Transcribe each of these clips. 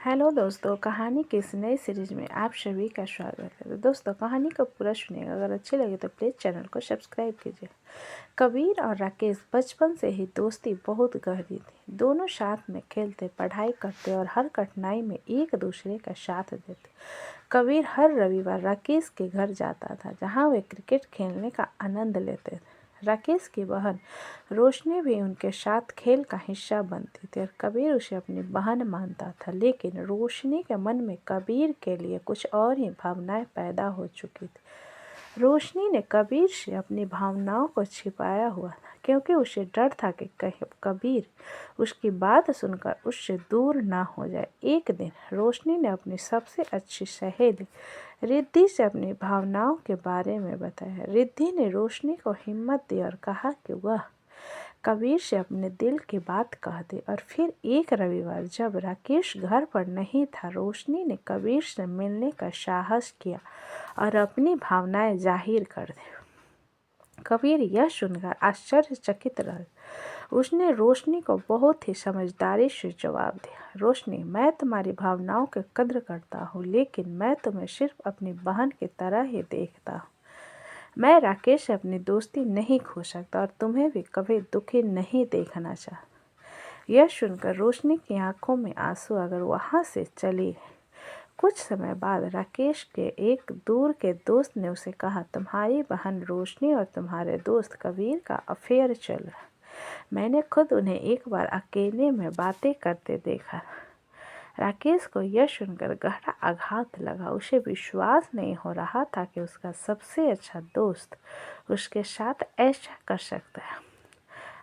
Hello दोस्तों, कहानी की इस नई सीरीज में आप सभी का स्वागत है। तो दोस्तों, कहानी को पूरा सुनिएगा। अगर अच्छी लगे तो प्लीज़ चैनल को सब्सक्राइब कीजिए। कबीर और राकेश बचपन से ही दोस्ती बहुत गहरी थी। दोनों साथ में खेलते, पढ़ाई करते और हर कठिनाई में एक दूसरे का साथ देते। कबीर हर रविवार राकेश के घर जाता था, जहाँ वे क्रिकेट खेलने का आनंद लेते थे। राकेश की बहन रोशनी भी उनके साथ खेल का हिस्सा बनती थी और कबीर उसे अपनी बहन मानता था। लेकिन रोशनी के मन में कबीर के लिए कुछ और ही भावनाएं पैदा हो चुकी थी। रोशनी ने कबीर से अपनी भावनाओं को छिपाया हुआ था, क्योंकि उसे डर था कि कहीं कबीर उसकी बात सुनकर उससे दूर ना हो जाए। एक दिन रोशनी ने अपनी सबसे अच्छी सहेली रिद्धि से अपनी भावनाओं के बारे में बताया। रिद्धि ने रोशनी को हिम्मत दी और कहा कि वह कबीर से अपने दिल की बात कह दी। और फिर एक रविवार जब राकेश घर पर नहीं था, रोशनी ने कबीर से मिलने का साहस किया और अपनी भावनाएं जाहिर कर दी। कबीर यह सुनकर आश्चर्यचकित रह। उसने रोशनी को बहुत ही समझदारी से जवाब दिया, रोशनी, मैं तुम्हारी भावनाओं की कद्र करता हूँ, लेकिन मैं तुम्हें सिर्फ अपनी बहन की तरह ही देखता हूँ। मैं राकेश से अपनी दोस्ती नहीं खो सकता और तुम्हें भी कभी दुखी नहीं देखना चाहता। यह सुनकर रोशनी की आंखों में आंसू आकर वहां से चली गई। कुछ समय बाद राकेश के एक दूर के दोस्त ने उसे कहा, तुम्हारी बहन रोशनी और तुम्हारे दोस्त कबीर का अफेयर चल रहा है। मैंने खुद उन्हें एक बार अकेले में बातें करते देखा। राकेश को यह सुनकर गहरा आघात लगा। उसे विश्वास नहीं हो रहा था कि उसका सबसे अच्छा दोस्त उसके साथ ऐसा कर सकता है।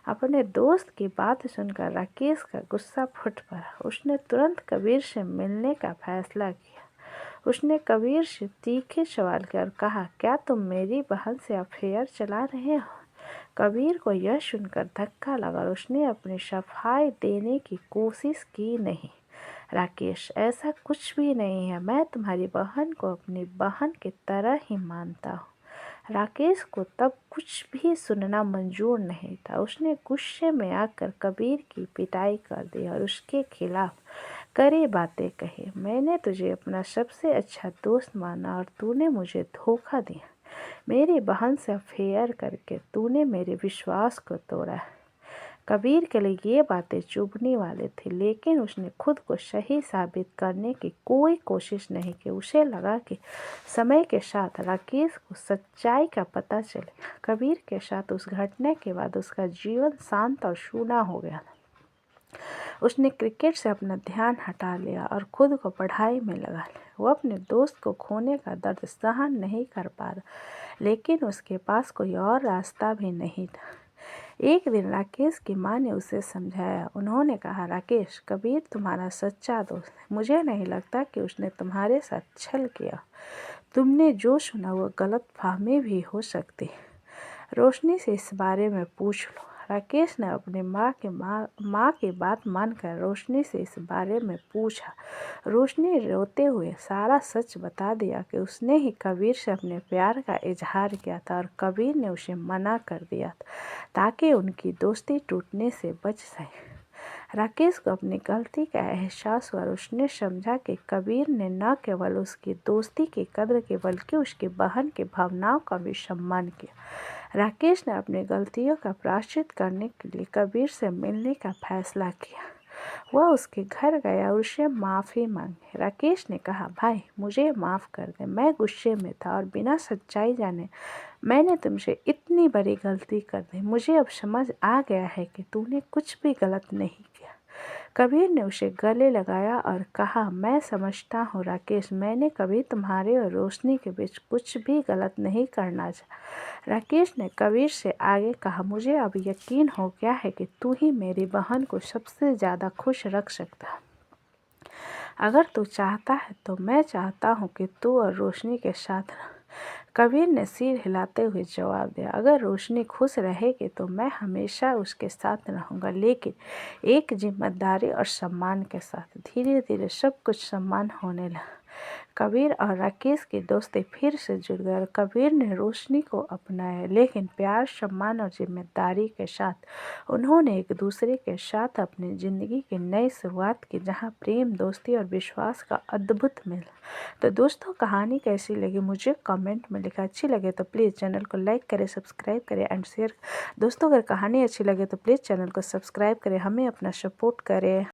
अपने दोस्त की बात सुनकर राकेश का गुस्सा फूट पड़ा। उसने तुरंत कबीर से मिलने का फैसला किया। उसने कबीर से तीखे सवाल किया और कहा, क्या तुम मेरी बहन से अफेयर चला रहे हो? कबीर को यह सुनकर धक्का लगा और उसने अपनी सफाई देने की कोशिश की। नहीं राकेश, ऐसा कुछ भी नहीं है। मैं तुम्हारी बहन को अपनी बहन की तरह ही मानता हूँ। राकेश को तब कुछ भी सुनना मंजूर नहीं था। उसने गुस्से में आकर कबीर की पिटाई कर दी और उसके खिलाफ कड़ी बातें कही। मैंने तुझे अपना सबसे अच्छा दोस्त माना और तूने मुझे धोखा दिया। मेरी बहन से अफेयर करके तूने मेरे विश्वास को तोड़ा। कबीर के लिए ये बातें चुभने वाली थी, लेकिन उसने खुद को सही साबित करने की कोई कोशिश नहीं की। उसे लगा कि समय के साथ राकेश को सच्चाई का पता चलेगा। कबीर के साथ उस घटना के बाद उसका जीवन शांत और सूना हो गया। उसने क्रिकेट से अपना ध्यान हटा लिया और खुद को पढ़ाई में लगा लिया। वो अपने दोस्त को खोने का दर्द सहन नहीं कर पा रहा, लेकिन उसके पास कोई और रास्ता भी नहीं था। एक दिन राकेश की माँ ने उसे समझाया। उन्होंने कहा, राकेश, कबीर तुम्हारा सच्चा दोस्त है। मुझे नहीं लगता कि उसने तुम्हारे साथ छल किया। तुमने जो सुना वो गलतफहमी भी हो सकती है। रोशनी से इस बारे में पूछ लो। राकेश ने अपनी माँ की बात मानकर रोशनी से इस बारे में पूछा। रोशनी रोते हुए सारा सच बता दिया कि उसने ही कबीर से अपने प्यार का इजहार किया था और कबीर ने उसे मना कर दिया था, ताकि उनकी दोस्ती टूटने से बच सके। राकेश को अपनी गलती का एहसास हुआ। उसने समझा कि कबीर ने न केवल उसकी दोस्ती की कद्र की, बल्कि उसकी बहन की भावनाओं का भी सम्मान किया। राकेश ने अपनी गलतियों का प्रायश्चित करने के लिए कबीर से मिलने का फैसला किया। वह उसके घर गया और उससे माफ़ी मांगी। राकेश ने कहा, भाई, मुझे माफ़ कर दे। मैं गुस्से में था और बिना सच्चाई जाने मैंने तुमसे इतनी बड़ी गलती कर दी। मुझे अब समझ आ गया है कि तूने कुछ भी गलत नहीं किया। कबीर ने उसे गले लगाया और कहा, मैं समझता हूँ राकेश, मैंने कभी तुम्हारे और रोशनी के बीच कुछ भी गलत नहीं करना चाहा। राकेश ने कबीर से आगे कहा, मुझे अब यकीन हो गया है कि तू ही मेरी बहन को सबसे ज़्यादा खुश रख सकता है। अगर तू चाहता है तो मैं चाहता हूँ कि तू और रोशनी के साथ रह। कबीर ने सिर हिलाते हुए जवाब दिया, अगर रोशनी खुश रहेगी तो मैं हमेशा उसके साथ रहूँगा, लेकिन एक जिम्मेदारी और सम्मान के साथ। धीरे धीरे सब कुछ सम्मान होने लगा। कबीर और राकेश की दोस्ती फिर से जुड़ गई और कबीर ने रोशनी को अपनाया, लेकिन प्यार, सम्मान और जिम्मेदारी के साथ उन्होंने एक दूसरे के साथ अपनी ज़िंदगी की नई शुरुआत की, जहां प्रेम, दोस्ती और विश्वास का अद्भुत मिल। तो दोस्तों, कहानी कैसी लगी मुझे कमेंट में लिखा। अच्छी लगे तो प्लीज़ चैनल को लाइक करें, सब्सक्राइब करें एंड शेयर। दोस्तों, अगर कहानी अच्छी लगे तो प्लीज़ चैनल को सब्सक्राइब करें, हमें अपना सपोर्ट करें।